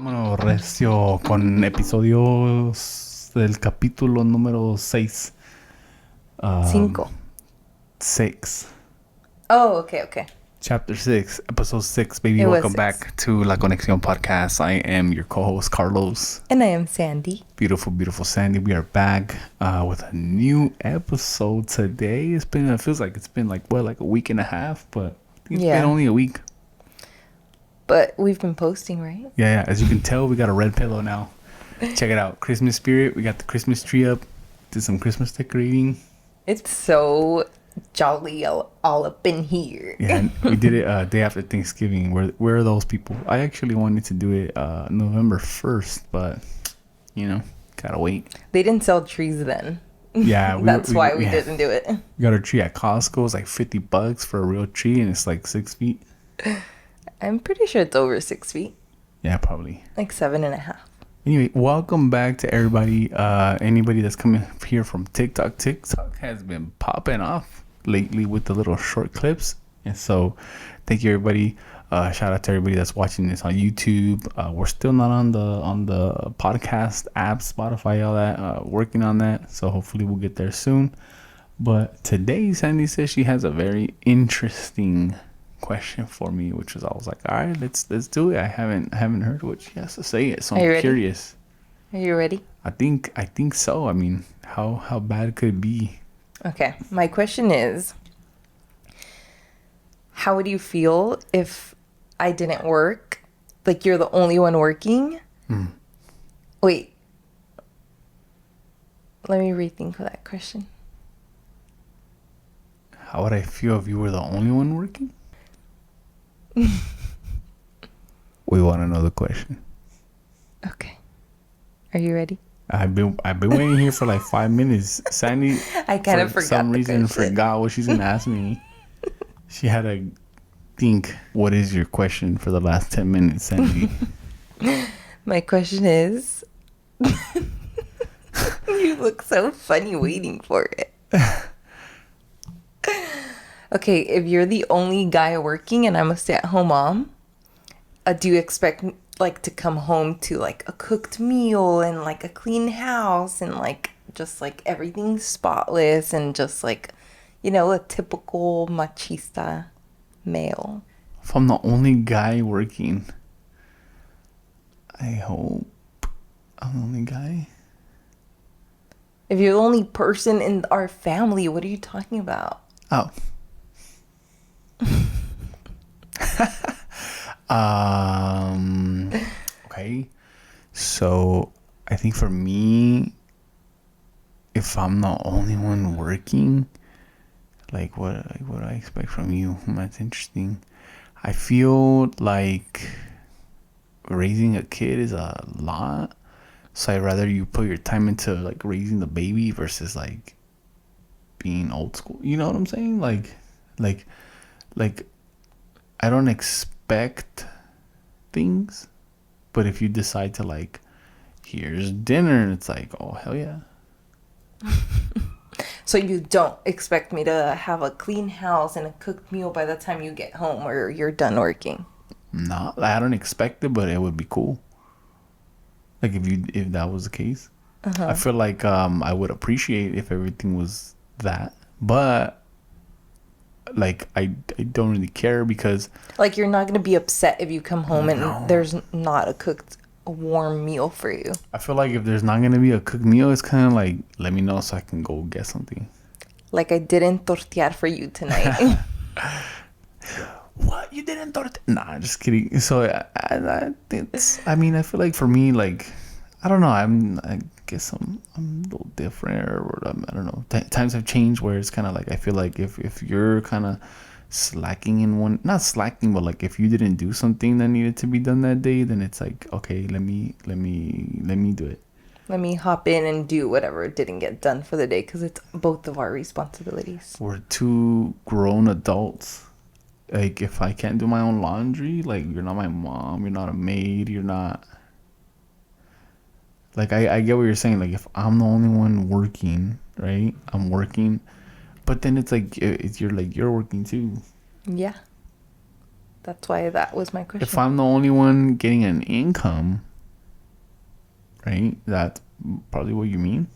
Vámonos recio con episodios del capítulo número 6. 5. 6. Oh, okay. Chapter 6, episode 6, baby. It was Welcome 6. back to La Conexión Podcast. I am your co-host, Carlos. And I am Sandy. Beautiful, beautiful Sandy. We are back with a new episode today. It feels like it's been like a week and a half, but I think it's been only a week. But we've been posting, right? Yeah. As you can tell, we got a red pillow now. Check it out. Christmas spirit. We got the Christmas tree up. Did some Christmas decorating. It's so jolly all up in here. Yeah, and we did it day after Thanksgiving. Where are those people? I actually wanted to do it November 1st, but, gotta wait. They didn't sell trees then. Yeah. That's why we didn't do it. We got our tree at Costco. It's like $50 for a real tree, and it's like 6 feet. I'm pretty sure it's over 6 feet. Yeah, probably. Like 7.5. Anyway, welcome back to everybody. Anybody that's coming here from TikTok. TikTok has been popping off lately with the little short clips. And so thank you, everybody. Shout out to everybody that's watching this on YouTube. We're still not on the podcast app, Spotify, all that. Working on that. So hopefully we'll get there soon. But today, Sandy says she has a very interesting question for me, which was, I was like, all right, let's do it. I haven't heard what she has to say yet, so I'm curious. Are you ready? I think so. I mean, how bad could it be? Okay, my question is, how would you feel if I didn't work? Like, you're the only one working? Wait, let me rethink that question. How would I feel if you were the only one working? We want to know the question. Okay. Are you ready? I've been waiting here for like 5 minutes. Sandy, I kind of for forgot some the reason, question. forgot what she's gonna ask me. She had to think, what is your question for the last 10 minutes, Sandy? My question is, you look so funny waiting for it. Okay, if you're the only guy working and I'm a stay-at-home mom, do you expect like to come home to like a cooked meal and like a clean house and like just like everything spotless and just like, a typical machista male? If I'm the only guy working, I hope I'm the only guy. If you're the only person in our family, what are you talking about? Oh. Okay. So I think for me, if I'm the only one working, like what do I expect from you? That's interesting. I feel like raising a kid is a lot. So I'd rather you put your time into like raising the baby versus like being old school. You know what I'm saying? Like I don't expect things, but if you decide to like, here's dinner, it's like, oh hell yeah. So you don't expect me to have a clean house and a cooked meal by the time you get home or you're done working? No, I don't expect it, but it would be cool. Like if that was the case. I feel like I would appreciate if everything was that, but like I don't really care because like you're not gonna be upset if you come home and there's not a cooked warm meal for you. I feel like if there's not gonna be a cooked meal, it's kind of like, let me know so I can go get something. Like I didn't tortear for you tonight. What? You didn't tortear? Nah, just kidding. So I feel like for me, like, I don't know. I guess I'm a little different, or I don't know. Times have changed where it's kind of like I feel like if you're kind of slacking in one, not slacking, but like if you didn't do something that needed to be done that day, then it's like, okay, let me do it. Let me hop in and do whatever didn't get done for the day because it's both of our responsibilities. We're two grown adults. Like, if I can't do my own laundry, like, you're not my mom, you're not a maid, you're not... Like, I get what you're saying. Like, if I'm the only one working, right? I'm working. But then it's like, you're working too. Yeah. That's why that was my question. If I'm the only one getting an income, right? That's probably what you mean.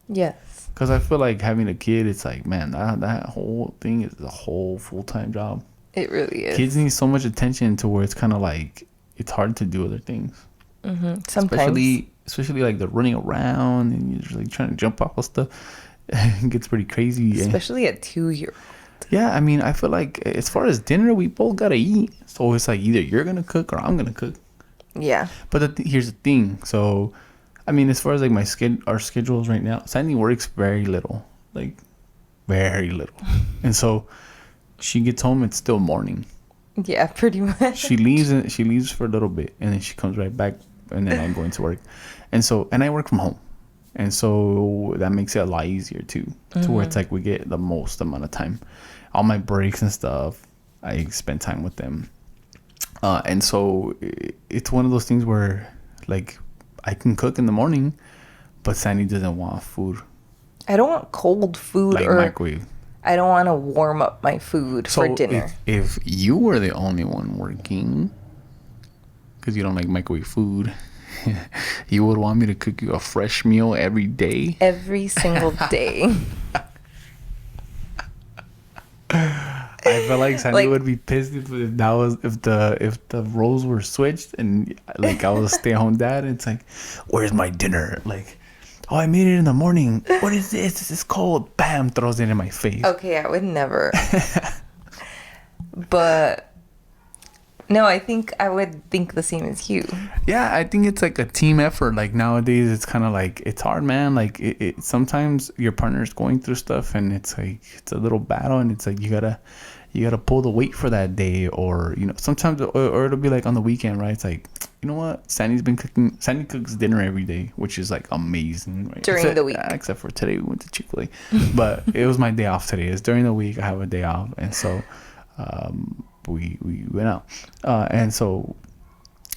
Yes. Because I feel like having a kid, it's like, man, that whole thing is a whole full-time job. It really is. Kids need so much attention to where it's kind of like it's hard to do other things. Sometimes. Especially like they're running around and you're just like trying to jump off of stuff. It gets pretty crazy. Especially a 2-year. Yeah, I mean, I feel like as far as dinner, we both gotta eat. So it's like either you're gonna cook or I'm gonna cook. Yeah. But here's the thing. So, I mean, as far as like our schedules right now, Sandy works very little, like very little, and so she gets home. It's still morning. Yeah, pretty much. She leaves for a little bit, and then she comes right back, and then I go into work, and I work from home, and so that makes it a lot easier too, to where it's like we get the most amount of time. All my breaks and stuff, I spend time with them. And so it's one of those things where, like, I can cook in the morning, but Sandy doesn't want food. I don't want cold food Like or microwave. I don't want to warm up my food for dinner. If you were the only one working, because you don't like microwave food, you would want me to cook you a fresh meal every day? Every single day. I feel like Sandy Like- would be pissed if the roles were switched and like I was a stay-at-home dad and it's like, where's my dinner? Like, oh, I made it in the morning. What is this? This is cold. Bam, throws it in my face. Okay, I would never. But no, I think I would think the same as you. Yeah, I think it's like a team effort. Like nowadays, it's kind of like it's hard, man. Like it sometimes your partner's going through stuff, and it's like it's a little battle, and it's like you gotta pull the weight for that day, or sometimes or it'll be like on the weekend, right? It's like, you know what, Sandy cooks dinner every day, which is like amazing, right? During the week. Except for today, we went to Chick-fil-A, but it was my day off today. It's during the week. I have a day off, and so we went out, and so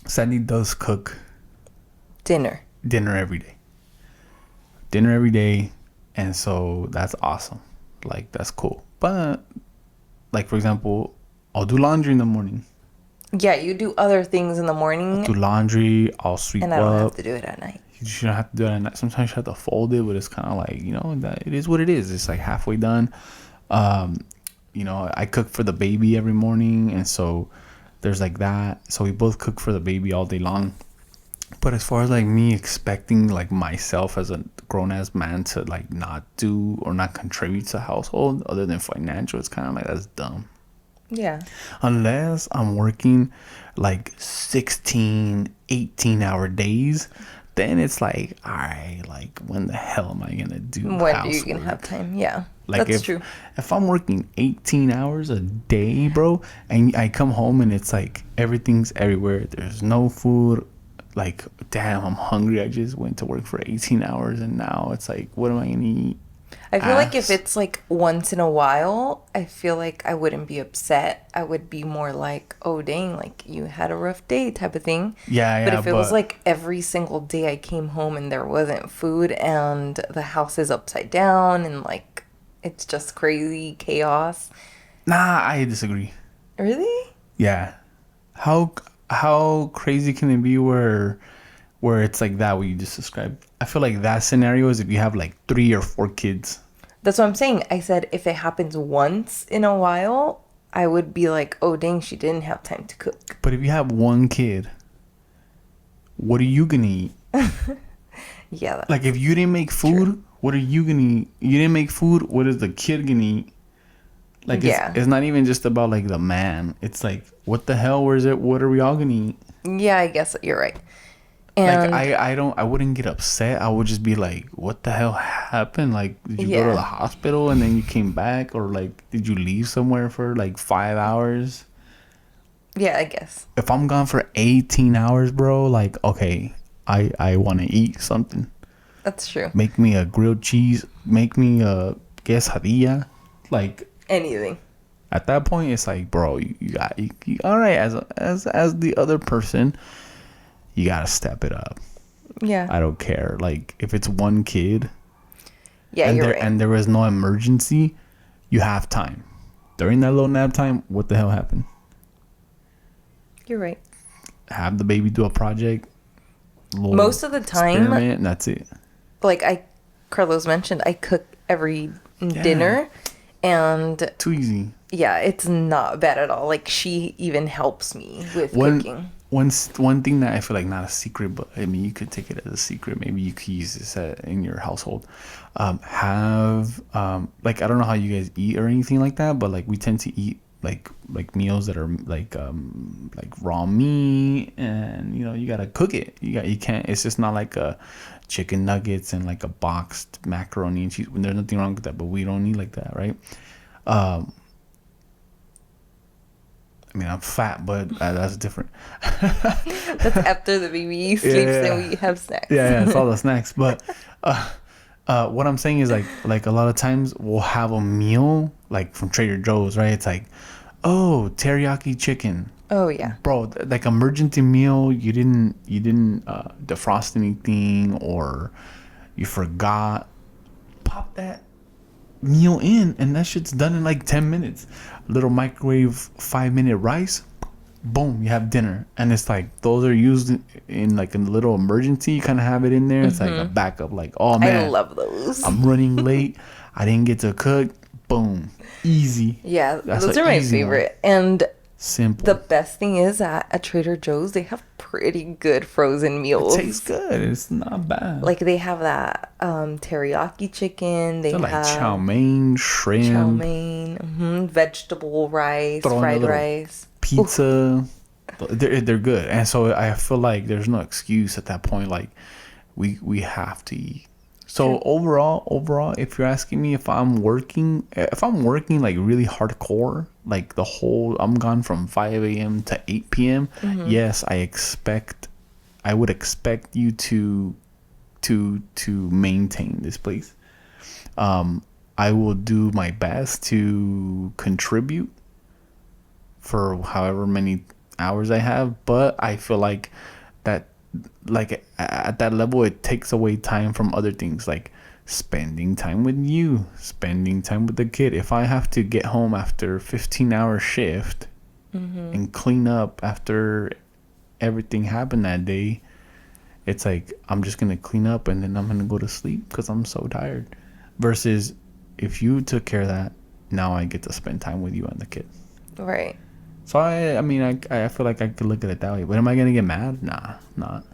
Sandy does cook Dinner. every day, and so that's awesome. Like, that's cool. But like, for example, I'll do laundry in the morning. Yeah, you do other things in the morning, Do laundry, I'll sweep and I don't have up. to do it at night. You shouldn't have to do it at night. Sometimes you have to fold it, but it's kind of like, that it is what it is. It's like halfway done. I cook for the baby every morning, and so there's like that. So we both cook for the baby all day long. But as far as like me expecting like myself as a grown-ass man to like not do or not contribute to the household other than financial, it's kind of like, that's dumb. Yeah. Unless I'm working like 16, 18-hour days, then it's like, all right, like when the hell am I gonna do When housework? do you can have time? Yeah. Like, That's true. If I'm working 18 hours a day, bro, and I come home and it's like everything's everywhere, there's no food, like, damn, I'm hungry. I just went to work for 18 hours and now it's like, what am I gonna eat? I feel like if it's like once in a while, I feel like I wouldn't be upset. I would be more like, oh, dang, like you had a rough day type of thing. Yeah, But if it was like every single day I came home and there wasn't food and the house is upside down and like it's just crazy chaos. Nah, I disagree. Really? Yeah. How crazy can it be where it's like that, what you just described? I feel like that scenario is if you have like 3 or 4 kids. That's what I'm saying. I said if it happens once in a while, I would be like, oh, dang, she didn't have time to cook. But if you have 1 kid, what are you gonna eat? Yeah. Like, if you didn't make food, True. what are you gonna eat? You didn't make food, what is the kid gonna eat? Like, Yeah. it's not even just about like the man. It's like, what the hell? What are we all gonna eat? Yeah, I guess you're right. And Like, I wouldn't get upset. I would just be like, what the hell happened? Like, did you go to Yeah. the hospital and then you came back? Or like, did you leave somewhere for like 5 hours? yeah, I guess. If I'm gone for 18 hours, bro, like, okay, I want to eat something. That's true. Make me a grilled cheese. Make me a quesadilla. Like, Anything. at that point, it's like, bro, you all right, as the other person, you gotta step it up. Yeah. I don't care. Like, if it's 1 kid, Yeah, and you're there right. and there is no emergency, you have time. During that little nap time, what the hell happened? You're right. Have the baby do a project. little Most of the time, experiment, and that's it. like Carlos mentioned, I cook every dinner, and Too easy. yeah, it's not bad at all. Like she even helps me with cooking. One thing that I feel like not a secret, but I mean you could take it as a secret. Maybe you could use this in your household. Like I don't know how you guys eat or anything like that, but like we tend to eat like meals that are like raw meat, and you know you gotta cook it. You can't. It's just not like a chicken nuggets and like a boxed macaroni and cheese. There's nothing wrong with that, but we don't eat like that, right? I mean, I'm fat, but that's different. That's after the baby sleeps and we have snacks. Yeah, it's all the snacks. But what I'm saying is like a lot of times we'll have a meal like from Trader Joe's, right? It's like, oh, teriyaki chicken. Oh yeah, Bro, like emergency meal. You didn't defrost anything, or you forgot. Pop that meal in, and that shit's done in like 10 minutes. Little microwave 5-minute rice, boom, you have dinner. And it's like those are used in like a little emergency. You kind of have it in there. It's like a backup, like, oh man, I love those. I'm running late, I didn't get to cook, boom, easy. Yeah, That's those an are my easy favorite. And simple. the best thing is that at Trader Joe's they have pretty good frozen meals. It tastes good. It's not bad. Like they have that teriyaki chicken. They They're like have chow mein, shrimp, chow mein, vegetable rice, Throw in a fried little rice. pizza. They're good, and so I feel like there's no excuse at that point. Like we have to eat. So overall, if you're asking me if I'm working like really hardcore, like I'm gone from 5 a.m. to 8 p.m. Yes, I would expect you to maintain this place. I will do my best to contribute for however many hours I have, but I feel like that, like at that level, it takes away time from other things, like spending time with you, spending time with the kid. If I have to get home after 15-hour shift and clean up after everything happened that day, it's like I'm just gonna clean up and then I'm gonna go to sleep because I'm so tired. Versus if you took care of that, now I get to spend time with you and the kid. Right. So I mean I feel like I could look at it that way. But am I gonna get mad? Nah, not.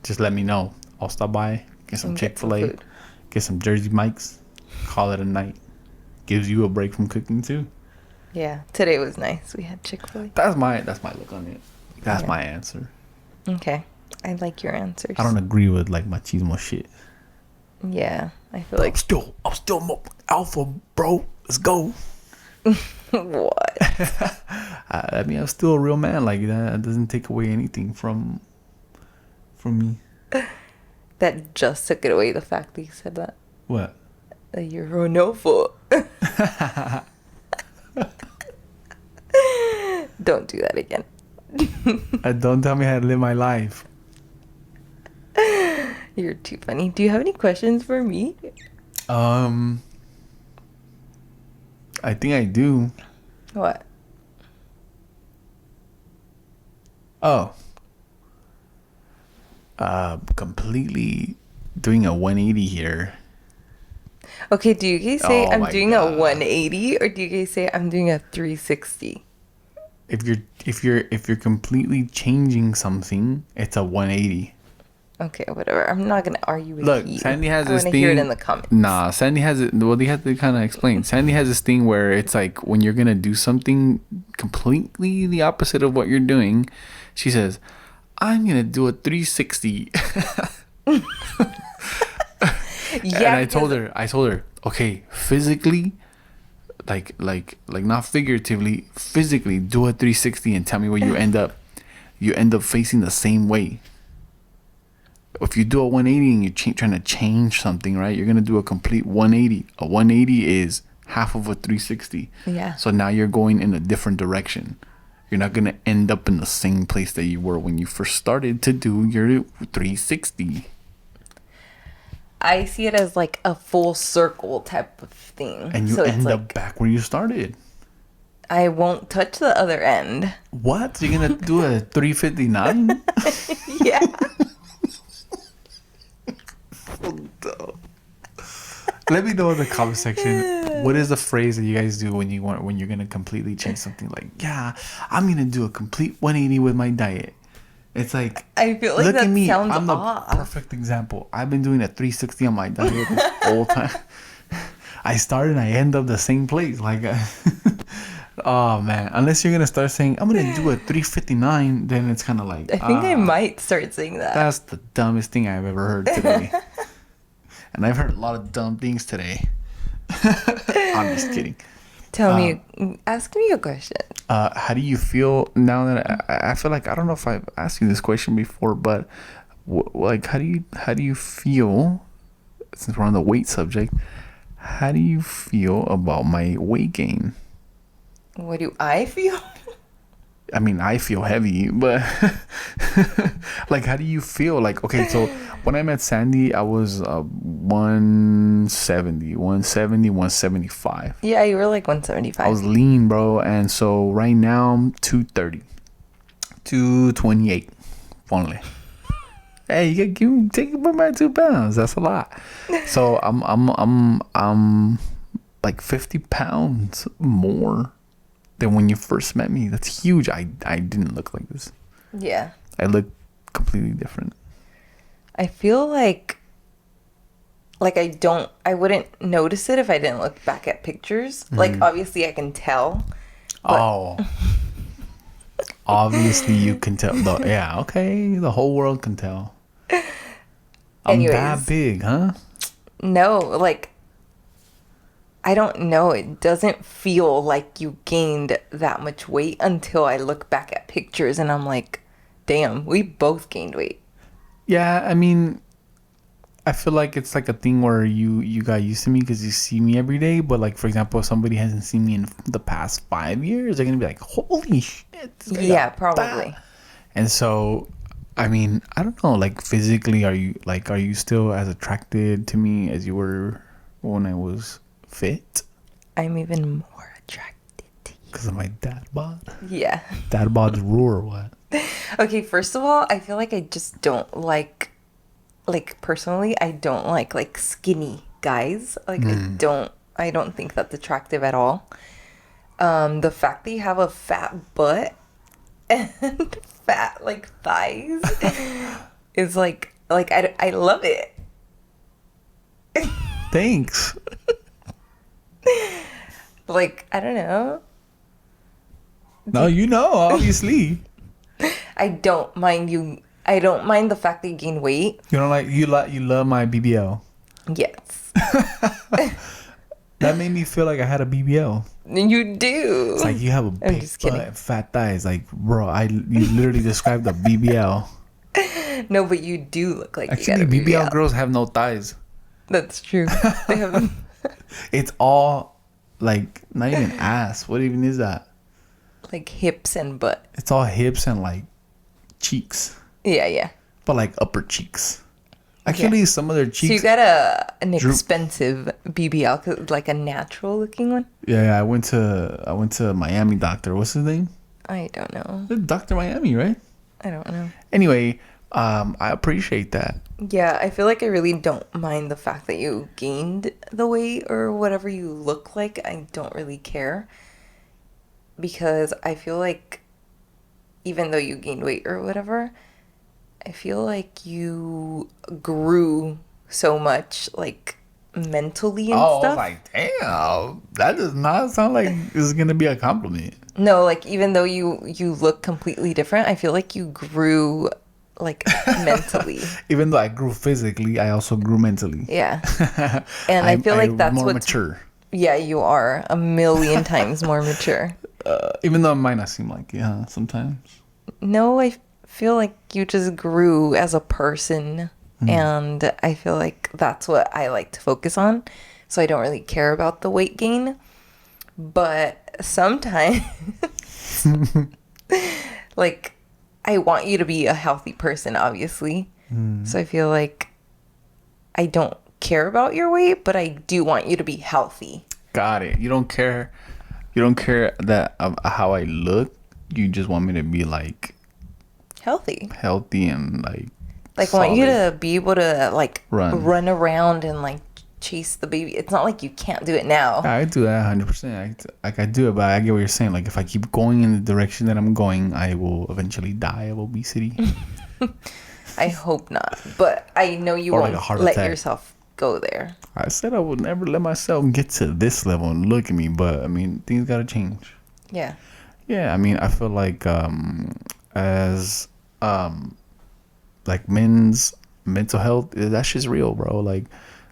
Just let me know. I'll stop by, get some Chick-fil-A, get some Jersey Mike's, call it a night. Gives you a break from cooking too. Yeah, today was nice. We had Chick-fil-A. That's my look on it. That's my answer. Okay, I like your answers. I don't agree with like machismo shit. Yeah, I feel like I'm still alpha, bro. Let's go. what? I mean, I'm still a real man. Like that doesn't take away anything from me. That just took it away. The fact that you said that. What? That you're an alpha. Don't do that again. Don't tell me how to live my life. You're too funny. Do you have any questions for me? I think I do. What? Oh. Completely doing a 180 here. Okay, do you guys say Oh I'm my doing God. a 180 or do you guys say I'm doing a 360? If you're completely changing something, it's a 180. Okay, whatever. I'm not gonna argue with Look, you. Sandy has I this wanna thing. hear it in the comments. Nah, Sandy has it. Well, they have to kind of explain. Sandy has this thing where it's like when you're gonna do something completely the opposite of what you're doing, she says, "I'm gonna do a 360." Yeah, And I told her, okay, physically, like not figuratively, physically, do a 360 and tell me where you end up. You end up facing the same way. If you do a 180 and you're trying to change something, right? You're gonna do a complete 180. A 180 is half of a 360. Yeah. So now you're going in a different direction. You're not gonna end up in the same place that you were when you first started to do your 360. I see it as like a full circle type of thing. And you so end it's up like back where you started. I won't touch the other end. What? You're gonna do a 359? Yeah. Let me know in the comment section. What is the phrase that you guys do when you're gonna completely change something? Like, yeah, I'm gonna do a complete 180 with my diet. It's like, I feel like look that at me. sounds I'm the off. perfect example. I've been doing a 360 on my diet this whole time. I started and I end up the same place. Like, oh man, unless you're gonna start saying I'm gonna do a 359, then it's kind of like, I think I might start saying that. that's the dumbest thing I've ever heard today. And I've heard a lot of dumb things today. I'm just kidding. Ask me a question. How do you feel now that I feel like, I don't know if I've asked you this question before, but like, how do you feel, since we're on the weight subject, how do you feel about my weight gain? What do I feel? I mean, I feel heavy, but like, how do you feel? Like, okay, so when I met Sandy, I was 170, 175. Yeah, you were like 175. I was lean, bro. And so right now I'm 230, 228, only. Hey, you can take it by 2 pounds. That's a lot. So I'm like 50 pounds more than when you first met me. That's huge. I didn't look like this. Yeah. I look completely different. I feel like I wouldn't notice it if I didn't look back at pictures. Like, obviously I can tell. Oh. Obviously you can tell. Yeah, okay. The whole world can tell. I'm that big, huh? No, like, I don't know. It doesn't feel like you gained that much weight until I look back at pictures and I'm like, damn, we both gained weight. Yeah, I mean, I feel like it's like a thing where you got used to me because you see me every day. But like, for example, if somebody hasn't seen me in the past 5 years, they're gonna be like, "Holy shit!" Yeah, probably. Fat. And so, I mean, I don't know. Like, physically, are you still as attracted to me as you were when I was fit? I'm even more attracted to you because of my dad bod. Yeah. Dad bod's rule or what? Okay, first of all, I feel like I just don't like personally, I don't like skinny guys. Like I don't think that's attractive at all. The fact that you have a fat butt and fat like thighs is like I love it. Thanks. Like, I don't know. No, you know, obviously. I don't mind the fact that you gain weight. You don't you love my BBL. Yes. That made me feel like I had a BBL. You do. It's like you have a big butt and fat thighs. Like, bro, you literally described a BBL. No, but you do look like actually, you got a BBL girls have no thighs. That's true. They have. It's all like not even ass. What even is that? Like hips and butt. It's all hips and like cheeks. Yeah. But like upper cheeks. Actually, some of their cheeks. So you got an expensive BBL, like a natural looking one. Yeah, I went to Miami doctor. What's his name? I don't know. Dr. Miami, right? I don't know. Anyway, I appreciate that. Yeah, I feel like I really don't mind the fact that you gained the weight or whatever you look like. I don't really care. Because I feel like even though you gained weight or whatever, I feel like you grew so much, like, mentally and stuff. Oh, like, damn. That does not sound like it's going to be a compliment. No, like, even though you look completely different, I feel like you grew, like, mentally. Even though I grew physically, I also grew mentally. Yeah. And I feel like that's more what's... mature. Yeah, you are 1,000,000 times more mature. Even though it might not seem like it, huh, sometimes. No, I feel like you just grew as a person. And I feel like that's what I like to focus on. So I don't really care about the weight gain. But sometimes, like, I want you to be a healthy person, obviously. So I feel like I don't care about your weight, but I do want you to be healthy. Got it. You don't care that how I look. You just want me to be like healthy and like solid. Want you to be able to like run around and like chase the baby. It's not like you can't do it now. I do that 100%. I do it, but I get what you're saying. Like, if I keep going in the direction that I'm going, I will eventually die of obesity. I hope not, but I know you Or won't like a heart let attack. yourself go there. I said I would never let myself get to this level, and look at me. But I mean, things gotta change. Yeah. Yeah, I mean, I feel like as like men's mental health, that shit's real, bro. Like,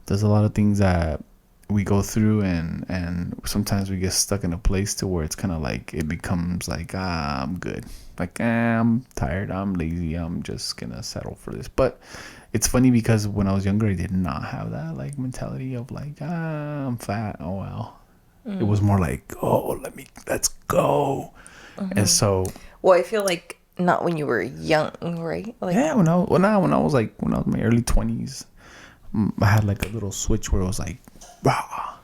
there's a lot of things that we go through, and sometimes we get stuck in a place to where it's kind of like it becomes like, I'm good. Like, I'm tired, I'm lazy, I'm just gonna settle for this. But it's funny because when I was younger, I did not have that like mentality of like, I'm fat, oh well. It was more like, oh, let's go. And so, Well, I feel like not when you were young, right? Like, yeah, when I was in my early 20s, I had like a little switch where it was like, rah. I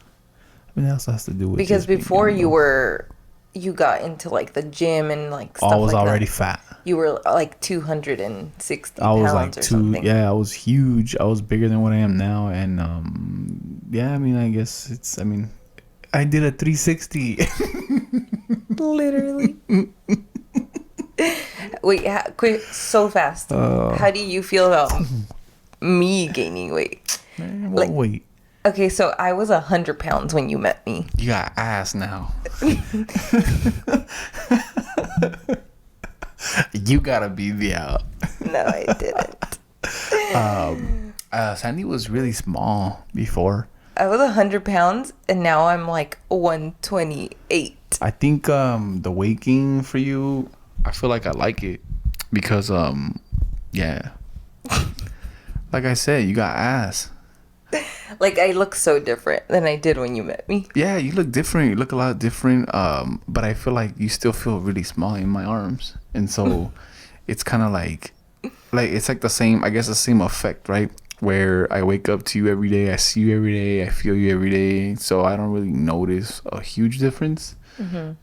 mean, that also has to do with because just being before young, you though. were, you got into like the gym and like stuff I was like already that. fat. You were like 260 I was pounds like or something. I was huge. I was bigger than what I am now. And yeah, I mean, I guess I did a 360. Literally. Wait, quick, so fast. How do you feel about me gaining weight? Man, Like- wait. Okay, so I was 100 pounds when you met me. You got ass now. You gotta be the No, I didn't. Sandy was really small before. I was 100 pounds and now I'm like 128. I think the weight gain for you, I feel like I like it because yeah. Like I said, you got ass. Like, I look so different than I did when you met me. Yeah, you look different. You look a lot different. But I feel like you still feel really small in my arms, and so it's kind of like it's like the same. I guess the same effect, right? Where I wake up to you every day, I see you every day, I feel you every day, so I don't really notice a huge difference.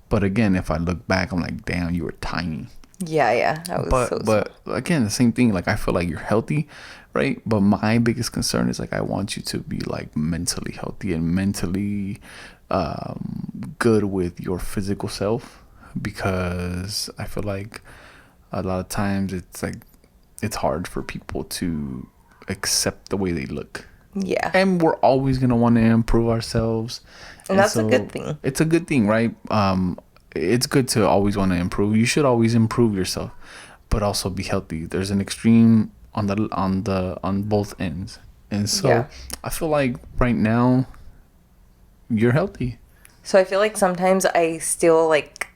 But again, if I look back, I'm like, damn, you were tiny. Yeah, I was But again, the same thing. Like, I feel like you're healthy, right? But my biggest concern is like, I want you to be like mentally healthy and mentally good with your physical self, because I feel like a lot of times it's hard for people to accept the way they look, yeah. and we're always gonna want to improve ourselves, And that's a good thing. It's a good thing, right? It's good to always want to improve. You should always improve yourself, but also be healthy. There's an extreme on both ends, and so Yeah. I feel like right now you're healthy. So I feel like sometimes I still like,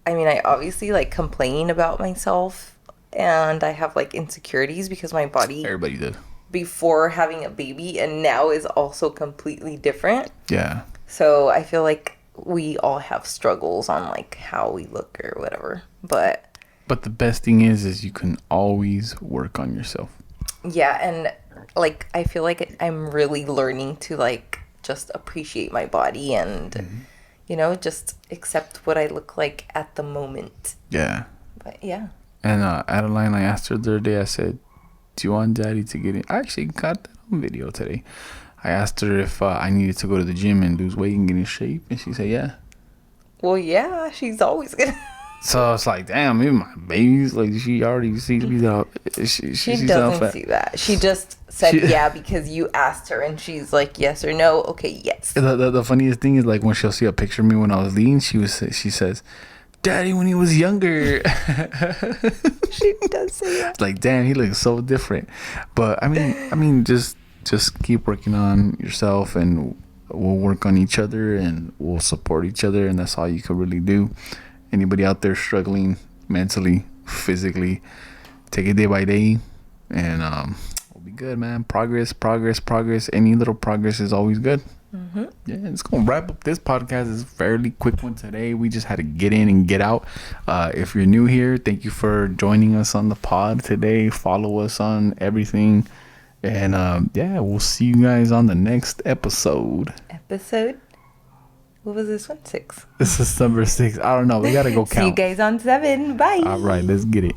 I mean, I obviously like complain about myself and I have like insecurities because my body Everybody did. before having a baby and now is also completely different. Yeah. So I feel like we all have struggles on like how we look or whatever. But But the best thing is you can always work on yourself. yeah, and like I feel like I'm really learning to like just appreciate my body and you know, just accept what I look like at the moment. Yeah. But yeah. And Adeline, I asked her the other day, I said, do you want Daddy to get in? I actually got that on video today. I asked her if I needed to go to the gym and lose weight and get in shape. And she said, yeah. Well, yeah, she's always gonna. So it's like, damn, even my baby's like, she already sees me out. She sees I'm doesn't fat. see that. She just said yeah because you asked her and she's like yes or no. Okay, yes. The funniest thing is like when she'll see a picture of me when I was lean, she says, Daddy when he was younger. She does say that. It's like, damn, he looks so different. But I mean, just keep working on yourself, and we'll work on each other, and we'll support each other, and that's all you can really do. Anybody out there struggling mentally, physically, take it day by day, and we'll be good, man. Progress. Any little progress is always good. Yeah, it's gonna wrap up this podcast. It's a fairly quick one today. We just had to get in and get out. If you're new here, thank you for joining us on the pod today. Follow us on everything, and yeah, we'll see you guys on the next episode. What was this one? 6. This is number 6. I don't know. We gotta go count. See you guys on 7. Bye. All right, let's get it.